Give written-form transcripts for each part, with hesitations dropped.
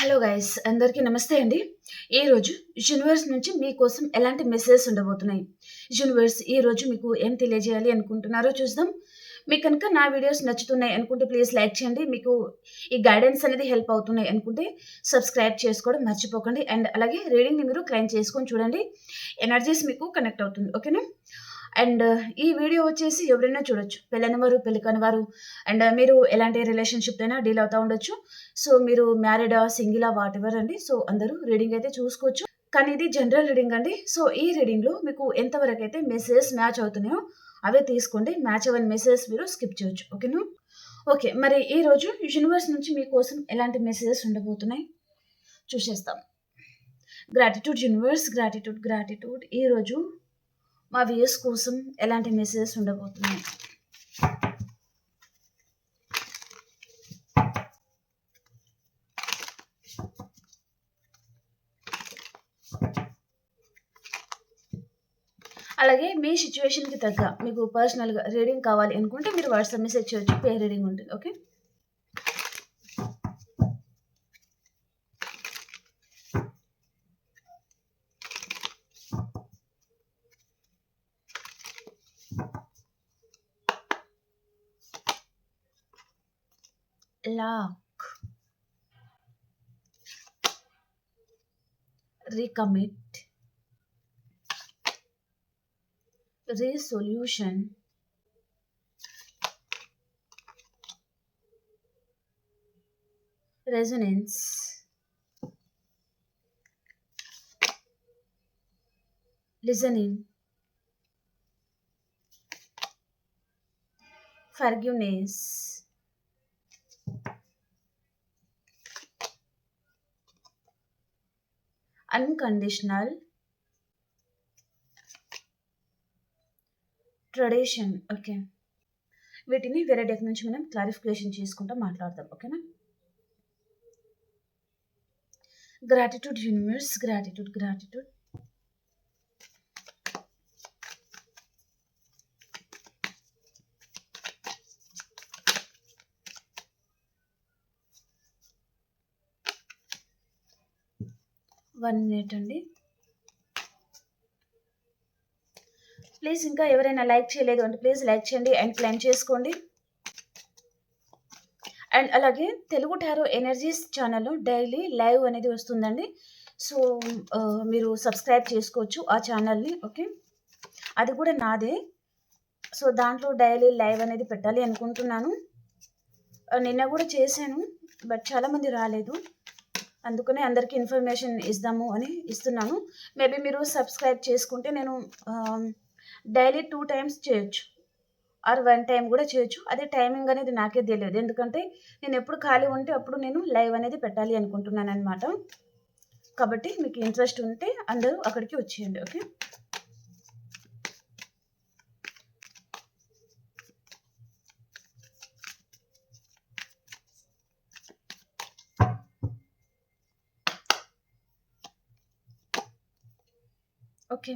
Hello guys, అందరికీ నమస్తే అండి. ఈరోజు యూనివర్స్ నుంచి మీకోసం ఎలాంటి మెసేజెస్ ఉండబోతున్నాయి, యూనివర్స్ ఈరోజు మీకు ఏం తెలియజేయాలి అనుకుంటున్నారో చూద్దాం. మీకు కనుక నా వీడియోస్ నచ్చుతున్నాయి అనుకుంటే ప్లీజ్ లైక్ చేయండి. మీకు ఈ గైడెన్స్ అనేది హెల్ప్ అవుతున్నాయి అనుకుంటే సబ్స్క్రైబ్ చేసుకోవడం మర్చిపోకండి. అండ్ అలాగే రీడింగ్ని మీరు క్లైమ్ చేసుకొని చూడండి, ఎనర్జీస్ మీకు కనెక్ట్ అవుతుంది. ఓకేనా? అండ్ ఈ వీడియో వచ్చేసి ఎవరైనా చూడొచ్చు, పెళ్ళైన వారు, పెళ్లి కాని వారు, అండ్ మీరు ఎలాంటి రిలేషన్షిప్ అయినా డీల్ అవుతూ ఉండొచ్చు. సో మీరు మ్యారీడా, సింగిలా, వాట్ ఎవర్ అండి. సో అందరూ రీడింగ్ అయితే చూసుకోవచ్చు, కానీ ఇది జనరల్ రీడింగ్ అండి. సో ఈ రీడింగ్లో మీకు ఎంతవరకు అయితే మెసేజెస్ మ్యాచ్ అవుతున్నాయో అవే తీసుకోండి. మ్యాచ్ అవ్వని మెసేజెస్ మీరు స్కిప్ చేయొచ్చు. ఓకేనా? ఓకే, మరి ఈరోజు యూనివర్స్ నుంచి మీకోసం ఎలాంటి మెసేజెస్ ఉండబోతున్నాయి చూసేస్తాం. Gratitude universe, gratitude gratitude. ఈరోజు మా వ్యూస్ కోసం ఎలాంటి మెసేజెస్ ఉండబోతున్నాయి? అలాగే మీ సిచ్యువేషన్కి తగ్గ మీకు పర్సనల్గా రీడింగ్ కావాలి అనుకుంటే మీరు వాట్సాప్ మెసేజ్ చేయొచ్చు, పే రీడింగ్ ఉంటుంది. Okay, lock, recommit, resolution, resonance, listening, forgiveness, unconditional, tradition. Okay, వీటిని వేరే డెక్ నుంచి మనం క్లారిఫికేషన్ చేసుకుంటూ మాట్లాడదాం. ఓకేనా? Gratitude universe, gratitude gratitude. One minute అండి. ప్లీజ్ ఇంకా ఎవరైనా లైక్ చేయలేదు అంటే ప్లీజ్ లైక్ చేయండి అండ్ క్లైమ్ చేసుకోండి. అండ్ అలాగే తెలుగు టారో ఎనర్జీస్ ఛానల్లో డైలీ లైవ్ అనేది వస్తుందండి. సో మీరు సబ్స్క్రైబ్ చేసుకోవచ్చు ఆ ఛానల్ని. ఓకే, అది కూడా నాదే. సో దాంట్లో డైలీ లైవ్ అనేది పెట్టాలి అనుకుంటున్నాను. నిన్న కూడా చేశాను, బట్ చాలామంది రాలేదు, అందుకనే అందరికీ ఇన్ఫర్మేషన్ ఇద్దాము అని ఇస్తున్నాను. మేబీ మీరు సబ్స్క్రైబ్ చేసుకుంటే నేను డైలీ 2 times చేయొచ్చు ఆర్ 1 time కూడా చేయొచ్చు. అదే టైమింగ్ అనేది నాకే తెలియదు, ఎందుకంటే నేను ఎప్పుడు ఖాళీ ఉంటే అప్పుడు నేను లైవ్ అనేది పెట్టాలి అనుకుంటున్నాను అనమాట. కాబట్టి మీకు ఇంట్రెస్ట్ ఉంటే అందరూ అక్కడికి వచ్చేయండి. Okay, okay.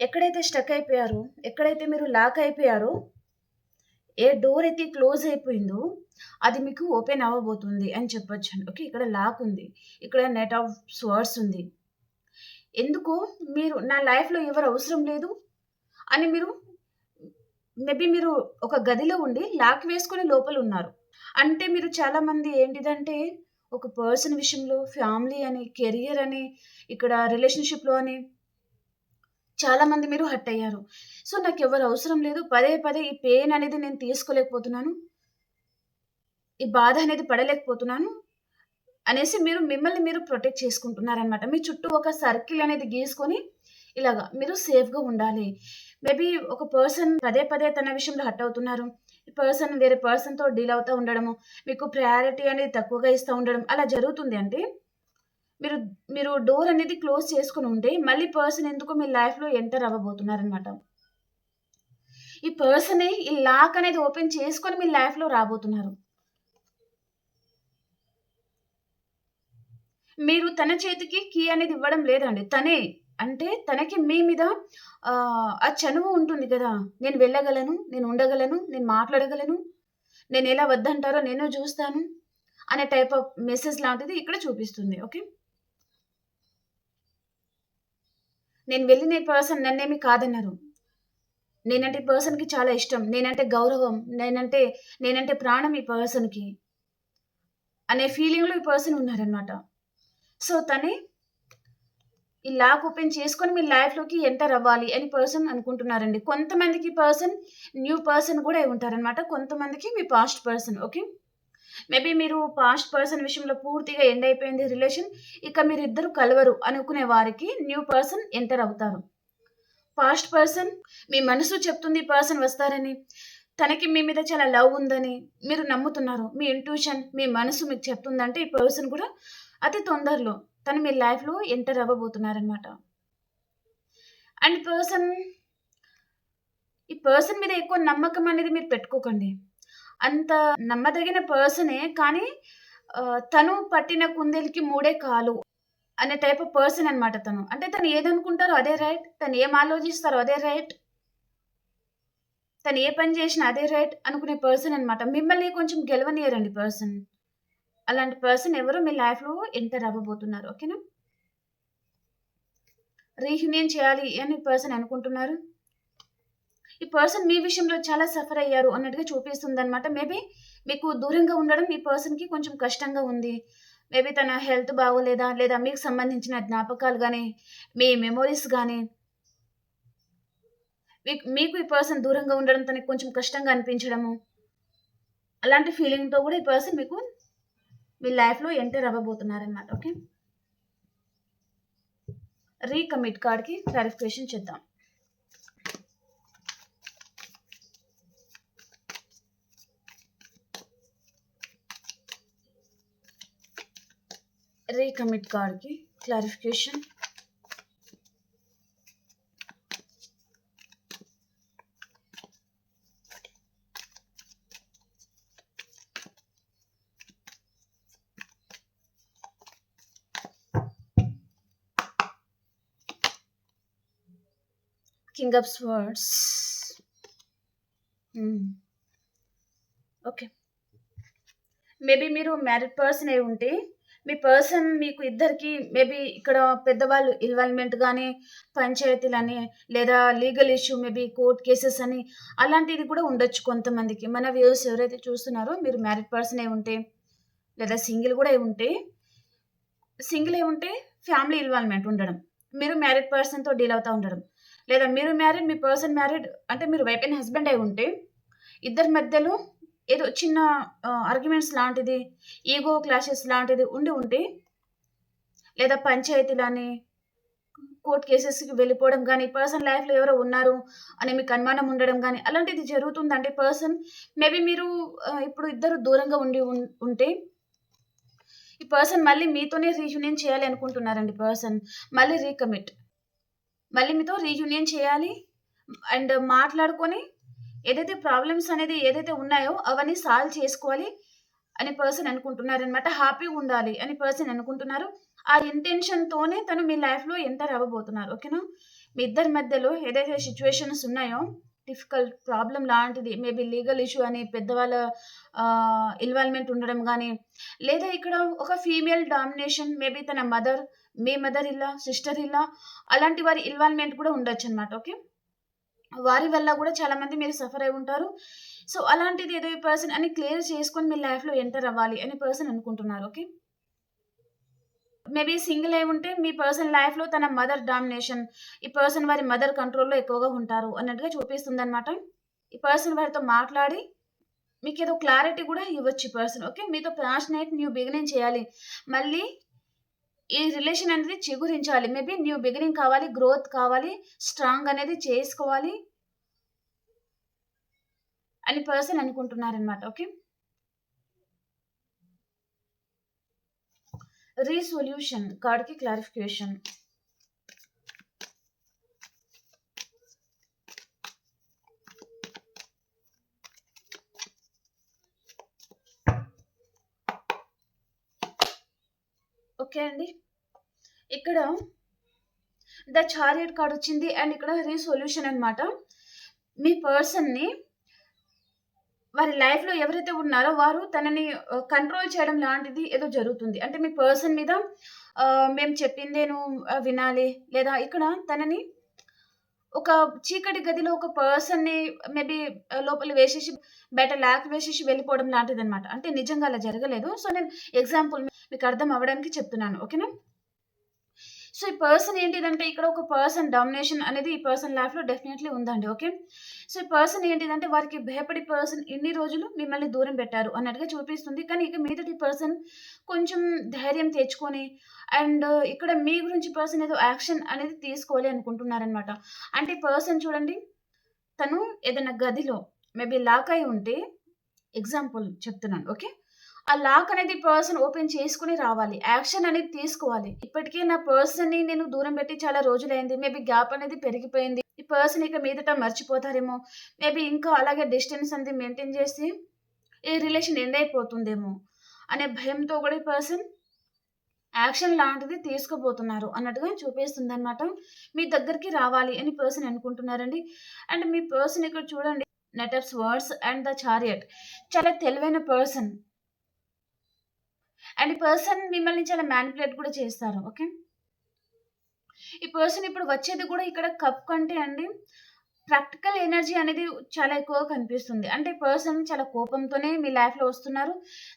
ఎక్కడైతే స్టక్ అయిపోయారో, ఎక్కడైతే మీరు లాక్ అయిపోయారో, ఏ డోర్ అయితే క్లోజ్ అయిపోయిందో అది మీకు ఓపెన్ అవ్వబోతుంది అని చెప్పొచ్చు. ఓకే, ఇక్కడ లాక్ ఉంది, ఇక్కడ నెట్ ఆఫ్ స్వర్డ్స్ ఉంది. ఎందుకు మీరు నా లైఫ్లో ఎవరు అవసరం లేదు అని మీరు మేబీ మీరు ఒక గదిలో ఉండి లాక్ వేసుకొని లోపల ఉన్నారు అంటే మీరు చాలామంది ఏంటిదంటే ఒక పర్సన్ విషయంలో, ఫ్యామిలీ అని, కెరియర్ అని, ఇక్కడ రిలేషన్షిప్లో అని చాలామంది మీరు హర్ట్ అయ్యారు. సో నాకు ఎవరు అవసరం లేదు, పదే పదే ఈ పెయిన్ అనేది నేను తీసుకోలేకపోతున్నాను, ఈ బాధ అనేది పడలేకపోతున్నాను అనేసి మీరు మిమ్మల్ని మీరు ప్రొటెక్ట్ చేసుకుంటున్నారనమాట. మీ చుట్టూ ఒక సర్కిల్ అనేది గీసుకొని ఇలాగా మీరు సేఫ్గా ఉండాలి. మేబీ ఒక పర్సన్ పదే పదే తన విషయంలో హర్ట్ అవుతున్నారు, ఈ పర్సన్ వేరే పర్సన్తో డీల్ అవుతూ ఉండడము, మీకు ప్రయారిటీ అనేది తక్కువగా ఇస్తూ ఉండడం అలా జరుగుతుంది. అంటే మీరు మీరు డోర్ అనేది క్లోజ్ చేసుకొని ఉంటే మళ్ళీ పర్సన్ ఎందుకో మీ లైఫ్లో ఎంటర్ అవ్వబోతున్నారనమాట. ఈ పర్సనే ఈ లాక్ అనేది ఓపెన్ చేసుకొని మీ లైఫ్లో రాబోతున్నారు. మీరు తన చేతికి కీ అనేది ఇవ్వడం లేదండి, తనే. అంటే తనకి మీ మీద ఆ చనువు ఉంటుంది కదా, నేను వెళ్ళగలను, నేను ఉండగలను, నేను మాట్లాడగలను, నేను ఎలా వద్దంటారో నేను చూస్తాను అనే టైప్ ఆఫ్ మెసేజ్ లాంటిది ఇక్కడ చూపిస్తుంది. ఓకే. నేను వెళ్ళిన ఈ పర్సన్ నన్నేమి కాదనరు. నేనంటే ఈ పర్సన్‌కి చాలా ఇష్టం. నేనంటే గౌరవం. నేనంటే ప్రాణం ఈ పర్సన్‌కి అనే ఫీలింగ్‌లో ఈ పర్సన్ ఉన్నారనమాట. సో, తనే ఈ లాక్ ఓపెన్ చేసుకొని మీ లైఫ్‌లోకి ఎంటర్ అవ్వాలి అని పర్సన్ అనుకుంటున్నారండి. కొంతమందికి పర్సన్ న్యూ పర్సన్ కూడా అయి ఉంటారనమాట. కొంతమందికి మీ పాస్ట్ పర్సన్. ఓకే. మేబీ మీరు పాస్ట్ పర్సన్ విషయంలో పూర్తిగా ఎండ్ అయిపోయింది రిలేషన్. ఇక మీరిద్దరు కలవరు అనుకునే వారికి న్యూ పర్సన్ ఎంటర్ అవుతారు. పాస్ట్ పర్సన్ మీ మనసు చెప్తుంది ఈ పర్సన్ వస్తారని. తనకి మీ మీద చాలా లవ్ ఉందని మీరు నమ్ముతున్నారు. మీ ఇంట్యూషన్, మీ మనసు మీకు చెప్తుందంటే ఈ పర్సన్ కూడా అతి తొందరలో తను మీ లైఫ్‌లో ఎంటర్ అవ్వబోతున్నారనమాట. అండ్ ఈ పర్సన్ మీద ఎక్కువ నమ్మకం అనేది మీరు పెట్టుకోకండి. అంత నమ్మదగిన పర్సనే కానీ తను పట్టిన కుందేలుకి మూడే కాలు అనే టైప్ ఆఫ్ పర్సన్ అనమాట తను. అంటే తను ఏదనుకుంటారో అదే రైట్. తను ఏం ఆలోచిస్తారో అదే రైట్. తను ఏ పని చేసినా అదే రైట్ అనుకునే పర్సన్ అనమాట. మిమ్మల్ని కొంచెం గెలవనియరండి పర్సన్. అలాంటి పర్సన్ ఎవరు మీ లైఫ్‌లో ఎంటర్ అవ్వబోతున్నారు. ఓకేనా? రీయూనియన్ చేయాలి అని పర్సన్ అనుకుంటున్నారు. ఈ పర్సన్ మీ విషయంలో చాలా సఫర్ అయ్యారు అన్నట్టుగా చూపిస్తుందనమాట. మేబీ మీకు దూరంగా ఉండడం ఈ పర్సన్‌కి కొంచెం కష్టంగా ఉంది. మేబీ తన హెల్త్ బాగోలేదా? లేదా మీకు సంబంధించిన జ్ఞాపకాలు గాని, మీ మెమోరీస్ గాని మీకు ఈ పర్సన్ దూరంగా ఉండడం తనకి కొంచెం కష్టంగా అనిపించడము. అలాంటి ఫీలింగ్‌తో కూడా ఈ పర్సన్ మీకు మీ లైఫ్‌లో ఎంటర్ అవ్వబోతున్నారనమాట. ఓకే. రీకమిట్ కార్డ్‌కి క్లారిఫికేషన్ చేద్దాం. రీకమిట్ కార్డ్‌కి clarification. King of swords. Okay. Maybe మీరు మ్యారీడ్ పర్సన్ అయి ఉంటే మీ పర్సన్ మీకు ఇద్దరికి మేబీ ఇక్కడ పెద్దవాళ్ళు ఇన్వాల్వ్‌మెంట్ గాని, పంచాయతీలని లేదా legal issue maybe court cases అని అలాంటిది కూడా ఉండొచ్చు కొంతమందికి. మన వ్యూవర్స్ ఎవరైతే చూస్తున్నారో మీరు మ్యారీడ్ పర్సన్ అయి ఉంటే లేదా సింగిల్ కూడా అయి ఉంటే ఫ్యామిలీ ఇన్వాల్వ్‌మెంట్ ఉండడం. మీరు మ్యారీడ్ పర్సన్‌తో డీల్ అవుతా ఉండడం. లేదా మీరు మ్యారీడ్, మీ పర్సన్ మ్యారీడ్ అంటే మీరు వైఫ్ అండ్ హస్బెండ్ అయి ఉంటే ఇద్దరి మధ్యలో ఏదో చిన్న ఆర్గ్యుమెంట్స్ లాంటిది, ఈగో క్లాషెస్ లాంటిది ఉంటే లేదా పంచాయతీలని, కోర్ట్ కేసెస్‌కి వెళ్ళిపోవడం గానీ, పర్సన్ లైఫ్‌లో ఎవరో ఉన్నారు అని మీకు అనుమానం ఉండడం గానీ, అలాంటిది జరుగుతుందంటే పర్సన్ మేబీ మీరు ఇప్పుడు ఇద్దరు దూరంగా ఉంటే ఈ పర్సన్ మళ్ళీ మీతోనే రీయూనియన్ చేయాలి అనుకుంటున్నారండి పర్సన్. మళ్ళీ రీకమిట్. మళ్ళీ మీతో రీయూనియన్ చేయాలి అండ్ మాట్లాడుకొని ఏదైతే ప్రాబ్లమ్స్ అనేది ఏదైతే ఉన్నాయో అవన్నీ సాల్వ్ చేసుకోవాలి అని పర్సన్ అనుకుంటున్నారనమాట. హ్యాపీగా ఉండాలి అని పర్సన్ అనుకుంటున్నారు. ఆ ఇంటెన్షన్‌తోనే తను మీ లైఫ్‌లో ఎంటర్ అవ్వబోతున్నారు. ఓకేనా? మీ ఇద్దరి మధ్యలో ఏదైతే సిట్యుయేషన్స్ ఉన్నాయో డిఫికల్ట్ ప్రాబ్లమ్ లాంటిది మేబీ లీగల్ ఇష్యూ అని పెద్దవాళ్ళ ఇన్వాల్వ్‌మెంట్ ఉండడం గానీ, లేదా ఇక్కడ ఒక ఫీమేల్ డామినేషన్ మేబీ తన మదర్, మీ మదర్ ఇల్లా, సిస్టర్ ఇల్లా అలాంటి వారి ఇన్వాల్వ్‌మెంట్ కూడా ఉండొచ్చనమాట. ఓకే. వారి వల్ల కూడా చాలామంది మీరు సఫర్ అయి ఉంటారు. సో, అలాంటిది ఏదో ఈ పర్సన్ అని క్లియర్ చేసుకొని మీ లైఫ్‌లో ఎంటర్ అవ్వాలి అని పర్సన్ అనుకుంటున్నారు. ఓకే. మేబీ సింగిల్ అయి ఉంటే మీ పర్సన్ లైఫ్‌లో తన మదర్ డామినేషన్, ఈ పర్సన్ వారి మదర్ కంట్రోల్‌లో ఎక్కువగా ఉంటారు అన్నట్టుగా చూపిస్తుందనమాట. ఈ పర్సన్ వారితో మాట్లాడి మీకేదో క్లారిటీ కూడా ఇవ్వచ్చు ఈ పర్సన్. ఓకే. మీతో ప్యాషనేట్ న్యూ బిగినింగ్ చేయాలి. మళ్ళీ ఈ రిలేషన్ అనేది చిగురించాలి. మేబీ న్యూ బిగినింగ్ కావాలి, గ్రోత్ కావాలి, స్ట్రాంగ్ అనేది చేసుకోవాలి అని పర్సన్ అనుకుంటున్నారనమాట. ఓకే. రీసొల్యూషన్ కార్డ్‌కి క్లారిఫికేషన్. ఓకే అండి. ఇక్కడ ద చారియట్ కార్డ్ వచ్చింది అండ్ ఇక్కడ రీసొల్యూషన్ అనమాట. మీ పర్సన్‌ని వారి లైఫ్‌లో ఎవరైతే ఉన్నారో వారు తనని కంట్రోల్ చేయడం లాంటిది ఏదో జరుగుతుంది. అంటే మీ పర్సన్ మీద మేము చెప్పిందే నువ్వు వినాలి. లేదా ఇక్కడ తనని ఒక చీకటి గదిలో ఒక పర్సన్‌ని మేబీ లోపల వేసేసి బయట లాక్ వేసేసి వెళ్ళిపోవడం లాంటిదనమాట. అంటే నిజంగా అలా జరగలేదు. సో, నేను ఎగ్జాంపుల్ మీకు అర్థం అవ్వడానికి చెప్తున్నాను. ఓకేనా? సో, ఈ పర్సన్ ఏంటిదంటే ఇక్కడ ఒక పర్సన్ డామినేషన్ అనేది ఈ పర్సన్ లైఫ్‌లో డెఫినైట్‌లీ ఉందండి. ఓకే. సో, ఈ పర్సన్ ఏంటిదంటే వారికి భయపడి పర్సన్ ఇన్ని రోజులు మిమ్మల్ని దూరం పెట్టారు అన్నట్టుగా చూపిస్తుంది. కానీ ఇక మీదటి పర్సన్ కొంచెం ధైర్యం తెచ్చుకొని అండ్ ఇక్కడ మీ గురించి పర్సన్ ఏదో యాక్షన్ అనేది తీసుకోవాలి అనుకుంటున్నారనమాట. అంటే పర్సన్ చూడండి తను ఏదైనా గదిలో మేబీ లాక్ అయి ఉంటే ఎగ్జాంపుల్ చెప్తున్నాను. ఓకే. ఆ లాక్ అనేది పర్సన్ ఓపెన్ చేసుకొని రావాలి. యాక్షన్ అనేది తీసుకోవాలి. ఇప్పటికే నా పర్సన్‌ని నేను దూరం పెట్టి చాలా రోజులైంది. మేబీ గ్యాప్ అనేది పెరిగిపోయింది. ఈ పర్సన్ ఇక మీదట మర్చిపోతారేమో. మేబీ ఇంకా అలాగే డిస్టెన్స్ అనేది మెయింటైన్ చేసి ఈ రిలేషన్ ఎండ్ అయిపోతుందేమో అనే భయంతో కూడా ఈ పర్సన్ యాక్షన్ లాంటిది తీసుకోబోతున్నారు అన్నట్టుగా చూపిస్తుందనమాట. మీ దగ్గరికి రావాలి అని పర్సన్ అనుకుంటున్నారండి. అండ్ మీ పర్సన్ ఇక్కడ చూడండి knight of swords and the chariot చాలా తెలివైన పర్సన్. అండ్ ఈ పర్సన్ మిమ్మల్ని చాలా మ్యానిపులేట్ కూడా చేస్తారు. ఓకే. ఈ పర్సన్ ఇప్పుడు వచ్చేది కూడా ఇక్కడ కప్ కంటే అండి ప్రాక్టికల్ ఎనర్జీ అనేది చాలా ఎక్కువగా కనిపిస్తుంది. అంటే పర్సన్ చాలా కోపంతోనే మీ లైఫ్‌లో వస్తున్నారు.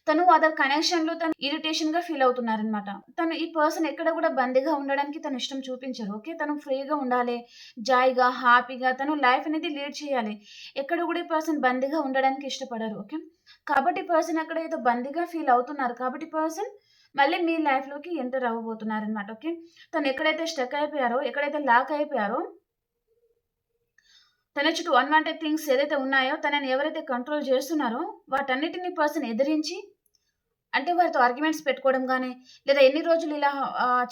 తను అదర్ కనెక్షన్‌లో తను ఇరిటేషన్‌గా ఫీల్ అవుతున్నారనమాట. తను ఈ పర్సన్ ఎక్కడ కూడా బందీగా ఉండడానికి తను ఇష్టం చూపించరు. ఓకే. తను ఫ్రీగా ఉండాలి. జాయ్‌గా, హ్యాపీగా తను లైఫ్ అనేది లీడ్ చేయాలి. ఎక్కడ కూడా ఈ పర్సన్ బందీగా ఉండడానికి ఇష్టపడరు. ఓకే. కాబట్టి పర్సన్ అక్కడ ఏదో బందీగా ఫీల్ అవుతున్నారు. కాబట్టి పర్సన్ మళ్ళీ మీ లైఫ్‌లోకి ఎంటర్ అవ్వబోతున్నారనమాట. ఓకే. తను ఎక్కడైతే స్టక్ అయిపోయారో, ఎక్కడైతే లాక్ అయిపోయారో తన చుట్టూ అన్‌వాంటెడ్ థింగ్స్ ఏదైతే ఉన్నాయో, తనని ఎవరైతే కంట్రోల్ చేస్తున్నారో, వాటన్నిటిని పర్సన్ ఎదిరించి అంటే వారితో ఆర్గ్యుమెంట్స్ పెట్టుకోవడం గాని, లేదా ఎన్ని రోజులు ఇలా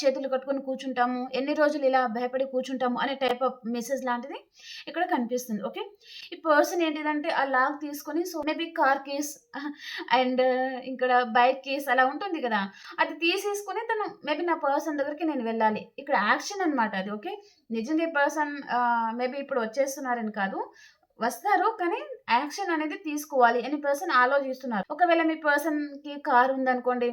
చేతులు కట్టుకొని కూర్చుంటాము, ఎన్ని రోజులు ఇలా భయపడి కూర్చుంటాము అనే టైప్ ఆఫ్ మెసేజ్ లాంటిది ఇక్కడ కనిపిస్తుంది. ఓకే. ఈ పర్సన్ ఏంటిదంటే ఆ లాగ్ తీసుకొని so maybe car keys and ఇక్కడ బైక్ కీస్ అలా ఉంటుంది కదా! అది తీసేసుకొని తను మేబీ నా పర్సన్ దగ్గరికి నేను వెళ్ళాలి. ఇక్కడ యాక్షన్ అన్నమాట అది. ఓకే. నిజంగా ఈ పర్సన్ మేబీ ఇప్పుడు వచ్చేస్తున్నారని కాదు. వస్తారు. కానీ యాక్షన్ అనేది తీసుకోవాలి అని పర్సన్ ఆలోచిస్తున్నారు. ఒకవేళ మీ పర్సన్‌కి కార్ ఉందనుకోండి.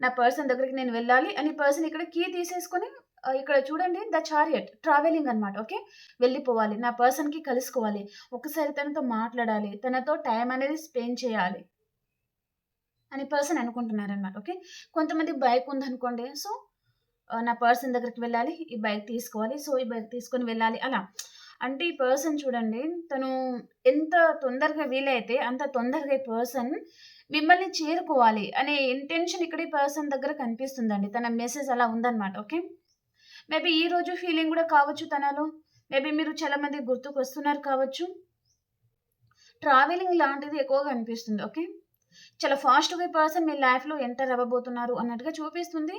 నా పర్సన్ దగ్గరికి నేను వెళ్ళాలి అని పర్సన్ ఇక్కడ కీ తీసేసుకొని ఇక్కడ చూడండి ద చారియట్ ట్రావెలింగ్ అన్నమాట. ఓకే. వెళ్ళిపోవాలి. నా పర్సన్‌కి కలుసుకోవాలి. ఒకసారి తనతో మాట్లాడాలి. తనతో టైం అనేది స్పెండ్ చేయాలి. అని పర్సన్ అనుకుంటున్నారన్నమాట. ఓకే. కొంతమంది బైక్ ఉందనుకోండి. సో నా పర్సన్ దగ్గరికి వెళ్ళాలి. ఈ బైక్ తీసుకోవాలి. సో ఈ బైక్ తీసుకొని వెళ్ళాలి అలా. అంటే ఈ పర్సన్ చూడండి తను ఎంత తొందరగా వీలైతే అంత తొందరగా ఈ పర్సన్ మిమ్మల్ని చేరుకోవాలి అనే ఇంటెన్షన్ ఇక్కడ ఈ పర్సన్ దగ్గర కనిపిస్తుందండి. తన మెసేజ్ అలా ఉందన్నమాట. ఓకే. మేబీ ఈ రోజు ఫీలింగ్ కూడా కావచ్చు తనలో. మేబీ మీరు చాలా మంది గుర్తుకొస్తున్నారు కావచ్చు. ట్రావెలింగ్ లాంటిది ఎక్కువగా అనిపిస్తుంది. ఓకే. చాలా ఫాస్ట్‌గా ఈ పర్సన్ మీ లైఫ్‌లో ఎంటర్ అవ్వబోతున్నారు అన్నట్టుగా చూపిస్తుంది.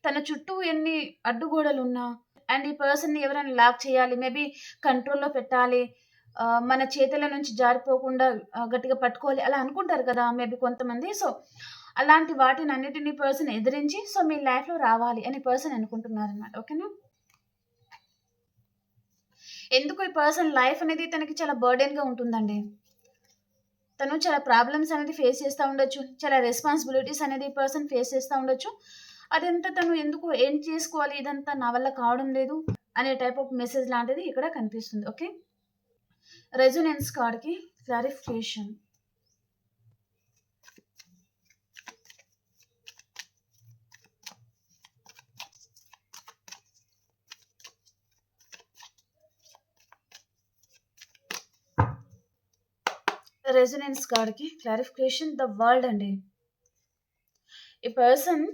తన చుట్టూ ఎన్ని అడ్డుగోడలున్నా అండ్ ఈ పర్సన్‌ని ఎవరైనా లాక్ చేయాలి. మేబీ కంట్రోల్‌లో పెట్టాలి. మన చేతుల నుంచి జారిపోకుండా గట్టిగా పట్టుకోవాలి అలా అనుకుంటారు కదా! మేబీ కొంతమంది. సో, అలాంటి వాటినన్నిటిని పర్సన్ ఎదిరించి సో, మీ లైఫ్‌లో రావాలి అని పర్సన్ అనుకుంటున్నారన్నమాట. ఓకేనా? ఎందుకు ఈ పర్సన్ లైఫ్ అనేది తనకి చాలా బర్డెన్‌గా ఉంటుందండి. తను చాలా ప్రాబ్లమ్స్ అనేది ఫేస్ చేస్తా ఉండొచ్చు. చాలా రెస్పాన్సిబిలిటీస్ అనేది ఈ పర్సన్ ఫేస్ చేస్తా ఉండొచ్చు. అదంతా తను ఎందుకు ఏం చేసుకోవాలి ఇదంతా నా వల్ల కావడం లేదు అనే టైప్ ఆఫ్ మెసేజ్ లాంటిది ఇక్కడ కనిపిస్తుంది. ఓకే. రెజొనెన్స్ కార్డ్‌కి క్లారిఫికేషన్. రెజొనెన్స్ కార్డ్‌కి క్లారిఫికేషన్ ద వరల్డ్ అండి. ఈ పర్సన్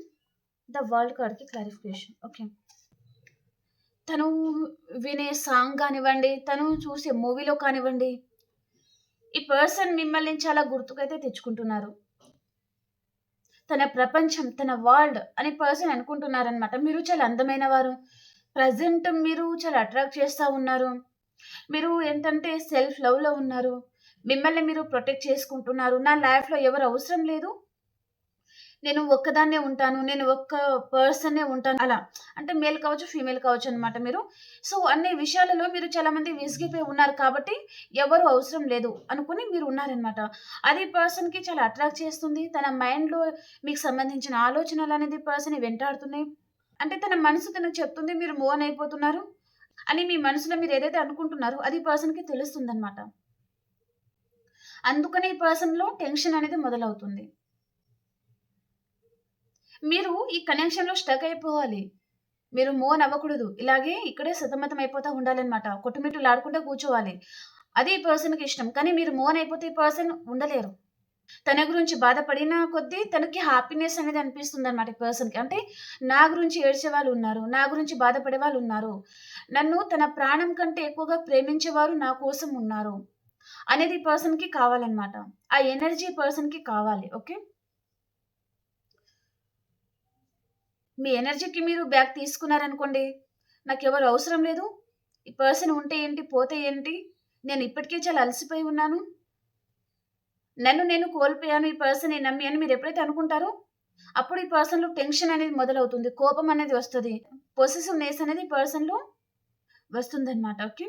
ద వరల్డ్ కార్డ్‌కి క్లారిఫికేషన్. ఓకే. తను వినే సాంగ్ కానివ్వండి, తను చూసే మూవీలో కానివ్వండి, ఈ పర్సన్ మిమ్మల్ని చాలా గుర్తుకైతే తెచ్చుకుంటున్నారు. తన ప్రపంచం, తన వరల్డ్ అని పర్సన్ అనుకుంటున్నారనమాట. మీరు చాలా అందమైన వారు. ప్రెజెంట్ మీరు చాలా అట్రాక్ట్ చేస్తా ఉన్నారు. మీరు ఏంటంటే సెల్ఫ్ లవ్‌లో ఉన్నారు. మిమ్మల్ని మీరు ప్రొటెక్ట్ చేసుకుంటున్నారు. నా లైఫ్‌లో ఎవరు అవసరం లేదు. నేను ఒక్కదాన్నే ఉంటాను. నేను ఒక్క పర్సనే ఉంటాను. అలా. అంటే మేల్ కావచ్చు, ఫీమేల్ కావచ్చనమాట మీరు. సో, అన్ని విషయాలలో మీరు చాలా మంది విసిగిపోయి ఉన్నారు కాబట్టి, ఎవరు అవసరం లేదు అనుకుని మీరు ఉన్నారనమాట. అది పర్సన్‌కి చాలా అట్రాక్ట్ చేస్తుంది. తన మైండ్‌లో మీకు సంబంధించిన ఆలోచనలనేది పర్సన్‌ని వెంటాడుతున్నాయి. అంటే తన మనసు తనకు చెప్తుంది మీరు మూవ్ ఆన్ అయిపోతున్నారు అని మీ మనసులో మీరేదైతే అనుకుంటున్నారో అది పర్సన్‌కి తెలుస్తుందనమాట. అందుకని ఈ పర్సన్‌లో టెన్షన్ అనేది మొదలవుతుంది. మీరు ఈ కనెక్షన్‌లో స్టక్ అయిపోవాలి. మీరు మూవ్ ఆన్ అవ్వకూడదు. ఇలాగే ఇక్కడే సతమతం అయిపోతా ఉండాలనమాట. కొట్టుమిట్టులాడుకుంటా కూర్చోవాలి. అది ఈ పర్సన్‌కి ఇష్టం. కానీ మీరు మూవ్ ఆన్ అయిపోతే ఈ పర్సన్ ఉండలేరు. తన గురించి బాధపడిన కొద్దీ తనకి హ్యాపీనెస్ అనేది అనిపిస్తుందనమాట ఈ పర్సన్‌కి. అంటే నా గురించి ఏడ్చే వాళ్ళున్నారు. నా గురించి బాధపడే వాళ్ళున్నారు. నన్ను తన ప్రాణం కంటే ఎక్కువగా ప్రేమించేవారు నా కోసం ఉన్నారు. అనేది ఈ పర్సన్‌కి కావాలనమాట. ఆ ఎనర్జీ పర్సన్‌కి కావాలి. ఓకే. మీ ఎనర్జీకి మీరు బ్యాక్ తీసుకున్నారనుకోండి, నాకెవరు అవసరం లేదు. ఈ పర్సన్ ఉంటే ఏంటి? పోతే ఏంటి? నేను ఇప్పటికే చాలా అలసిపోయి ఉన్నాను. నన్ను నేను కోల్పోయాను ఈ పర్సన్‌ని నమ్మి అని మీరెప్పుడైతే అనుకుంటారో, అప్పుడు ఈ పర్సన్‌లో టెన్షన్ అనేది మొదలవుతుంది. కోపం అనేది వస్తది. పొసెసివ్‌నెస్ అనేది ఈ పర్సన్‌లో వస్తుందనమాట. ఓకే.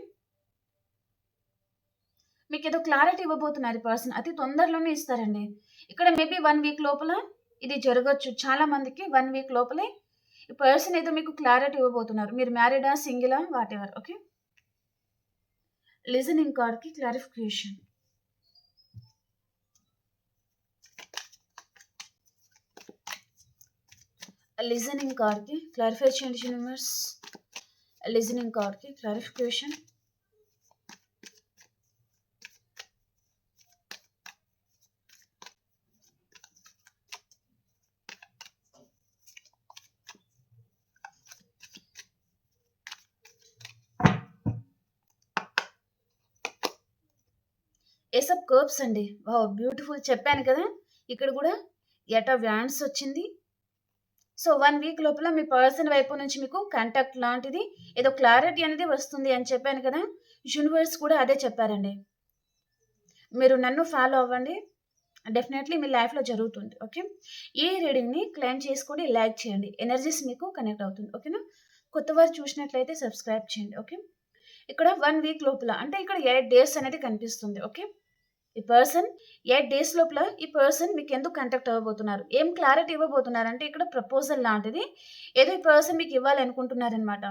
మీకేదో క్లారిటీ ఇవ్వబోతున్నారు ఈ పర్సన్. అతి తొందరలోనే ఇస్తారండి. ఇక్కడ మేబీ 1 వీక్ లోపల ఇది జరగొచ్చు. చాలా మందికి 1 వీక్ లోపలే ఈ పర్సన్ ఏదో మీకు క్లారిటీ ఇవ్వబోతున్నారు. మీరు మ్యారీడా? సింగిలా? వాటెవర్. ఓకే. లిజనింగ్ కార్డ్‌కి క్లారిఫికేషన్. లిజనింగ్ కార్డ్‌కి క్లారిఫై చేయండి యూనివర్స్. లిజనింగ్ కార్డ్‌కి క్లారిఫికేషన్. ఏస్ ఆఫ్ కర్బ్స్ అండి. వావ్! బ్యూటిఫుల్ చెప్పాను కదా! ఇక్కడ గూడా ఎయిట్ ఆఫ్ వ్యాండ్స్ వచ్చింది. సో, 1 వీక్ లోపల మీ పర్సన్ వైపు నుంచి మీకు కాంటాక్ట్ లాంటిది ఏదో క్లారిటీ అనేది వస్తుంది అని చెప్పాను కదా! యూనివర్స్ కూడా అదే చెప్పారండి. మీరు నన్ను ఫాలో అవ్వండి. డెఫినైట్‌లీ మీ లైఫ్‌లో జరుగుతుంది. ఓకే. ఈ రీడింగ్‌ని క్లెయిమ్ చేసుకోండి, లైక్ చేయండి. ఎనర్జీస్ మీకు కనెక్ట్ అవుతుంది. ఓకేనా? కొత్తవారు చూసినట్లయితే సబ్స్క్రైబ్ చేయండి. ఓకే. ఇక్కడ 1 వీక్ లోపల అంటే ఇక్కడ 8 డేస్ అనేది కనిపిస్తుంది. ఓకే. ఈ పర్సన్ 8 డేస్ లోపల ఈ పర్సన్ మీకెందుకు కాంటాక్ట్ అవ్వబోతున్నారు? ఏం క్లారిటీ ఇవ్వబోతున్నారంటే ఇక్కడ ప్రపోజల్ లాంటిది ఏదో ఈ పర్సన్ మీకు ఇవ్వాలనుకుంటున్నారనమాట.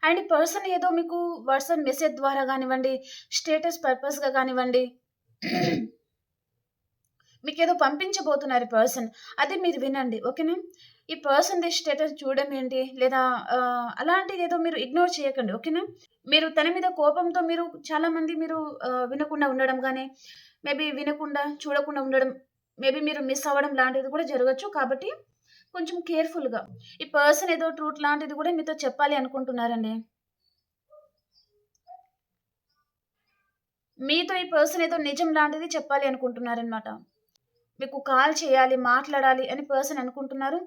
అండ్ ఈ పర్సన్ ఏదో మీకు వాట్సాప్ మెసేజ్ ద్వారా గానివ్వండి, స్టేటస్ పర్పస్‌గా గానివ్వండి మీకేదో పంపించబోతున్నారు ఈ పర్సన్. అది మీరు వినండి. ఓకేనా? ఈ పర్సన్‌ది స్టేటస్ చూడడం ఏంటి? లేదా అలాంటిదేదో మీరు ఇగ్నోర్ చేయకండి. ఓకేనా? మీరు తన మీద కోపంతో మీరు చాలామంది మీరు వినకుండా ఉండడం గాని, మేబీ వినకుండా, చూడకుండా ఉండడం, మేబీ మీరు మిస్ అవ్వడం లాంటిది కూడా జరగొచ్చు. కాబట్టి కొంచెం కేర్‌ఫుల్‌గా. ఈ పర్సన్ ఏదో ట్రూత్ లాంటిది కూడా మీతో చెప్పాలి అనుకుంటున్నారండి. మీతో ఈ పర్సన్ ఏదో నిజం లాంటిది చెప్పాలి అనుకుంటున్నారనమాట. మీకు కాల్ చేయాలి, మాట్లాడాలి అని పర్సన్ అనుకుంటున్నారు.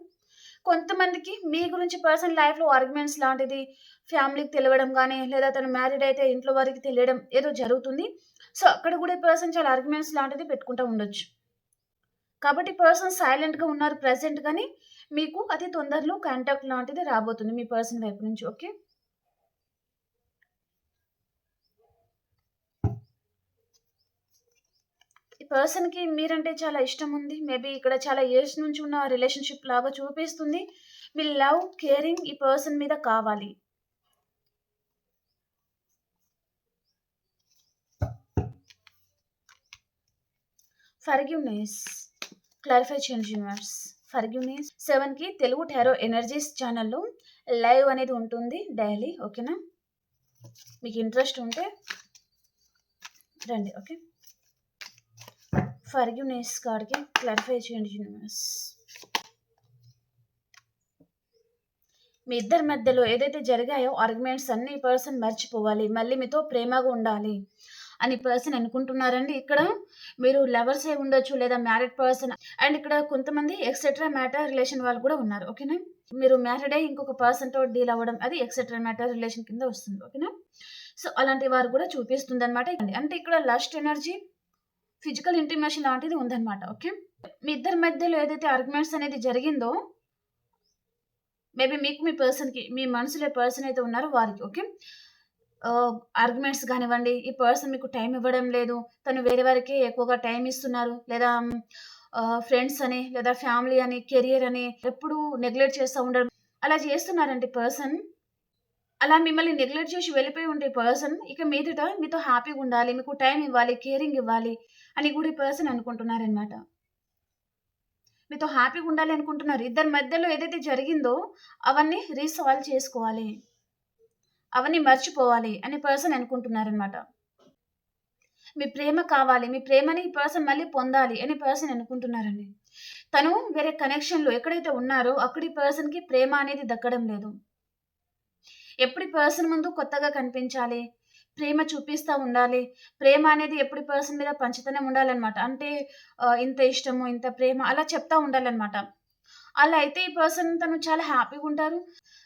కొంతమందికి మీ గురించి పర్సనల్ లైఫ్‌లో ఆర్గ్యుమెంట్స్ లాంటిది ఫ్యామిలీకి తెలవడం గానీ, లేదా తను మ్యారీడ్ అయితే ఇంట్లో వారికి తెలియడం ఏదో జరుగుతుంది. సో, అక్కడ గూడా ఈ పర్సన్ చాలా ఆర్గ్యుమెంట్స్ లాంటిది పెట్టుకుంటా ఉండొచ్చు. కాబట్టి పర్సన్ సైలెంట్‌గా ఉన్నారు ప్రెజెంట్ గానీ, మీకు అతి తొందరలో కాంటాక్ట్ లాంటిది రాబోతుంది మీ పర్సన్ వైపు నుంచి. ఓకే. ఈ పర్సన్‌కి మీరంటే చాలా ఇష్టముంది. మేబీ ఇక్కడ చాలా ఇయర్స్ నుంచి ఉన్న రిలేషన్‌షిప్ లాగా చూపిస్తుంది. మీ లవ్, కేరింగ్ ఈ పర్సన్ మీద కావాలి. ఫర్‌గివ్‌నెస్. క్లారిఫై చేయండి యూనివర్స్. ఫర్‌గివ్‌నెస్ 7కి తెలుగు టారో ఎనర్జీస్ ఛానెల్‌లో లైవ్ అనేది ఉంటుంది డైలీ. ఓకేనా? మీకు ఇంట్రెస్ట్ ఉంటే రండి. ఓకే. ఫర్‌గివ్‌నెస్ కార్డ్‌కి క్లారిఫై చేయండి యూనివర్స్. మీ ఇద్దరి మధ్యలో ఏదైతే జరిగాయో ఆర్గ్యుమెంట్స్ అన్నీ ఈ పర్సన్ మర్చిపోవాలి. మళ్ళీ మీతో ప్రేమగా ఉండాలి అని పర్సన్ అనుకుంటున్నారండి. ఇక్కడ మీరు లవర్స్ అయి ఉండొచ్చు లేదా మ్యారీడ్ పర్సన్ అండ్ ఇక్కడ కొంతమంది ఎక్సెట్రా మ్యాటర్ రిలేషన్ వాళ్ళు కూడా ఉన్నారు. ఓకేనా? మీరు మ్యారీడ్ అయ్యి ఇంకొక పర్సన్‌తో డీల్ అవ్వడం అది ఎక్సెట్రా మ్యాటర్ రిలేషన్ కింద వస్తుంది. ఓకేనా? సో, అలాంటి వారు కూడా చూపిస్తుందన్నమాట. అంటే ఇక్కడ లస్ట్ ఎనర్జీ ఫిజికల్ ఇంటిమేషన్ లాంటిది ఉందన్నమాట. ఓకే. మీ ఇద్దరి మధ్యలో ఏదైతే ఆర్గ్యుమెంట్స్ అనేది జరిగిందో, మేబీ మీకు మీ పర్సన్‌కి, మీ మనసులో పర్సన్ అయితే ఉన్నారో వారికి. ఓకే. ఆర్గ్యుమెంట్స్ గానివ్వండి, ఈ పర్సన్ మీకు టైం ఇవ్వడం లేదు, తను వేరే వారికి ఎక్కువగా టైం ఇస్తున్నారు, లేదా ఫ్రెండ్స్ అని, లేదా ఫ్యామిలీ అని, కెరియర్ అని ఎప్పుడూ నెగ్లెక్ట్ చేస్తా ఉండడం. అలా చేస్తున్నారండి పర్సన్. అలా మిమ్మల్ని నెగ్లెక్ట్ చేసి వెళ్ళిపోయి ఉండే పర్సన్ ఇక మీదట మీతో హ్యాపీగా ఉండాలి, మీకు టైం ఇవ్వాలి, కేరింగ్ ఇవ్వాలి అని కూడా ఈ పర్సన్ అనుకుంటున్నారనమాట. మీతో హ్యాపీగా ఉండాలి అనుకుంటున్నారు. ఇద్దరి మధ్యలో ఏదైతే జరిగిందో అవన్నీ రీసాల్వ్ చేసుకోవాలి, అవన్నీ మర్చిపోవాలి అని పర్సన్ అనుకుంటున్నారనమాట. మీ ప్రేమ కావాలి, మీ ప్రేమని ఈ పర్సన్ మళ్ళీ పొందాలి అని పర్సన్ అనుకుంటున్నారండి. తను వేరే కనెక్షన్‌లో ఎక్కడైతే ఉన్నారో అక్కడ ఈ పర్సన్‌కి ప్రేమ అనేది దక్కడం లేదు. ఎప్పుడు ఈ పర్సన్ ముందు కొత్తగా కనిపించాలి, ప్రేమ చూపిస్తా ఉండాలి. ప్రేమ అనేది ఎప్పుడు ఈ పర్సన్ మీద పంచుతూనే ఉండాలనమాట. అంటే ఇంత ఇష్టము, ఇంత ప్రేమ అలా చెప్తా ఉండాలనమాట. అలా అయితే ఈ పర్సన్ తను చాలా హ్యాపీగా ఉంటారు.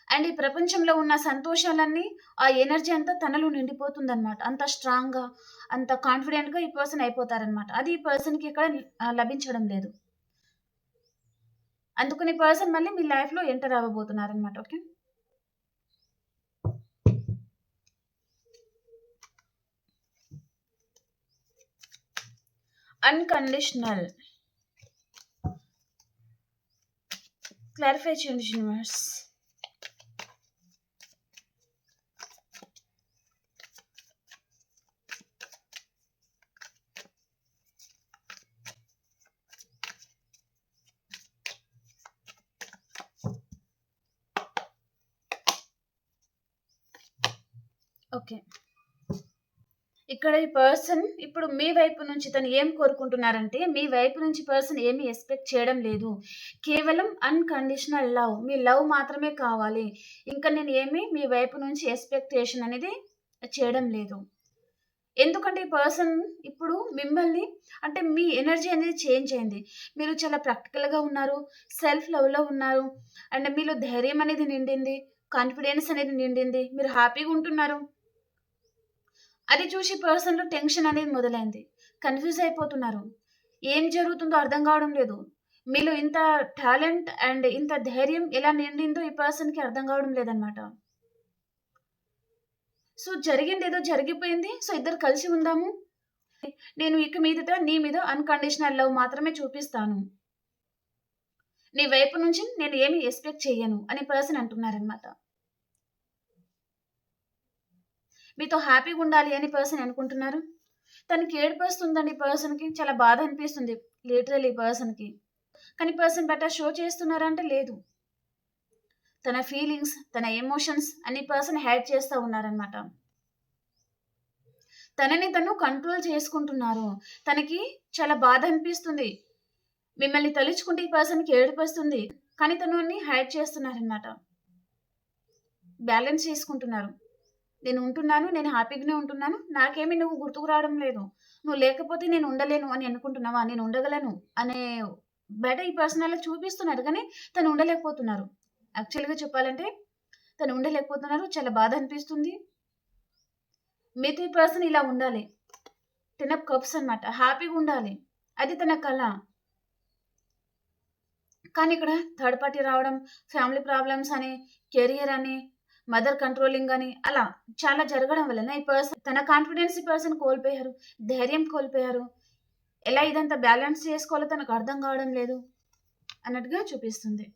అండ్ ఈ ప్రపంచంలో ఉన్న సంతోషాలన్నీ, ఆ ఎనర్జీ అంతా తనలో నిండిపోతుందనమాట. అంత స్ట్రాంగ్‌గా, అంత కాన్ఫిడెంట్‌గా ఈ పర్సన్ అయిపోతారనమాట. అది ఈ పర్సన్‌కి ఇక్కడ లభించడం లేదు. అందుకని ఈ పర్సన్ మళ్ళీ మీ లైఫ్‌లో ఎంటర్ అవ్వబోతున్నారనమాట. ఓకే. అన్‌కండిషనల్. క్లారిఫై చేయండి యూనివర్స్. ఓకే. ఇక్కడ ఈ పర్సన్ ఇప్పుడు మీ వైపు నుంచి తను ఏం కోరుకుంటున్నారంటే, మీ వైపు నుంచి పర్సన్ ఏమి ఎక్స్‌పెక్ట్ చేయడం లేదు. కేవలం అన్‌కండిషనల్ లవ్. మీ లవ్ మాత్రమే కావాలి. ఇంకా నేను ఏమి మీ వైపు నుంచి ఎక్స్‌పెక్టేషన్ అనేది చేయడం లేదు. ఎందుకంటే ఈ పర్సన్ ఇప్పుడు మిమ్మల్ని, అంటే మీ ఎనర్జీ అనేది చేంజ్ అయింది. మీరు చాలా ప్రాక్టికల్‌గా ఉన్నారు. సెల్ఫ్ లవ్‌లో ఉన్నారు. అండ్ మీలో ధైర్యం అనేది నిండింది. కాన్ఫిడెన్స్ అనేది నిండింది. మీరు హ్యాపీగా ఉంటున్నారు. అది చూసి పర్సన్‌లో టెన్షన్ అనేది మొదలైంది. కన్‌ఫ్యూజ్ అయిపోతున్నారు. ఏం జరుగుతుందో అర్థం కావడం లేదు. మీలో ఇంత టాలెంట్ అండ్ ఇంత ధైర్యం ఎలా నిండిందో ఈ పర్సన్‌కి అర్థం కావడం లేదనమాట. సో, జరిగిందేదో జరిగిపోయింది. సో, ఇద్దరు కలిసి ఉందాము. నేను ఇక మీదట నీ మీద అన్‌కండిషనల్ లవ్ మాత్రమే చూపిస్తాను. నీ వైపు నుంచి నేను ఏమి ఎక్స్‌పెక్ట్ చెయ్యను అని పర్సన్ అంటున్నారనమాట. మీతో హ్యాపీగా ఉండాలి అని పర్సన్ అనుకుంటున్నారు. తనకి ఏడుపొస్తుందండి పర్సన్‌కి. చాలా బాధ అనిపిస్తుంది లిటరల్లీ పర్సన్‌కి. కానీ పర్సన్ బయట షో చేస్తున్నారా అంటే లేదు. తన ఫీలింగ్స్, తన ఎమోషన్స్ అన్ని పర్సన్ హైడ్ చేస్తా ఉన్నారనమాట. తనని తను కంట్రోల్ చేసుకుంటున్నారు. తనకి చాలా బాధ అనిపిస్తుంది. మిమ్మల్ని తలుచుకుంటే ఈ పర్సన్‌కి ఏడుపొస్తుంది. కానీ తను అన్ని హైడ్ చేస్తున్నారనమాట. బ్యాలెన్స్ చేసుకుంటున్నారు. నేను ఉంటున్నాను. నేను హ్యాపీగానే ఉంటున్నాను. నాకేమి నువ్వు గుర్తుకు రావడం లేదు. నువ్వు లేకపోతే నేను ఉండలేను అని అనుకుంటున్నావా? నేను ఉండగలను అనే బయట ఈ పర్సన్ అలా చూపిస్తున్నారు. కానీ తను ఉండలేకపోతున్నారు. యాక్చువల్‌గా చెప్పాలంటే తను ఉండలేకపోతున్నారు. చాలా బాధ అనిపిస్తుంది. మీతో ఈ పర్సన్ ఇలా ఉండాలి. 10 ఆఫ్ కప్స్ అన్నమాట. హ్యాపీగా ఉండాలి. అది తన కల. కానీ ఇక్కడ థర్డ్ పార్టీ రావడం, ఫ్యామిలీ ప్రాబ్లమ్స్ అని, కెరియర్ అని, మదర్ కంట్రోలింగ్ అని అలా చాలా జరగడం వలన ఈ పర్సన్ తన కాన్ఫిడెన్స్ ఈ పర్సన్ కోల్పోయారు. ధైర్యం కోల్పోయారు. ఎలా ఇదంతా బ్యాలెన్స్ చేసుకోవాలో తనకు అర్థం కావడం లేదు అన్నట్టుగా చూపిస్తుంది.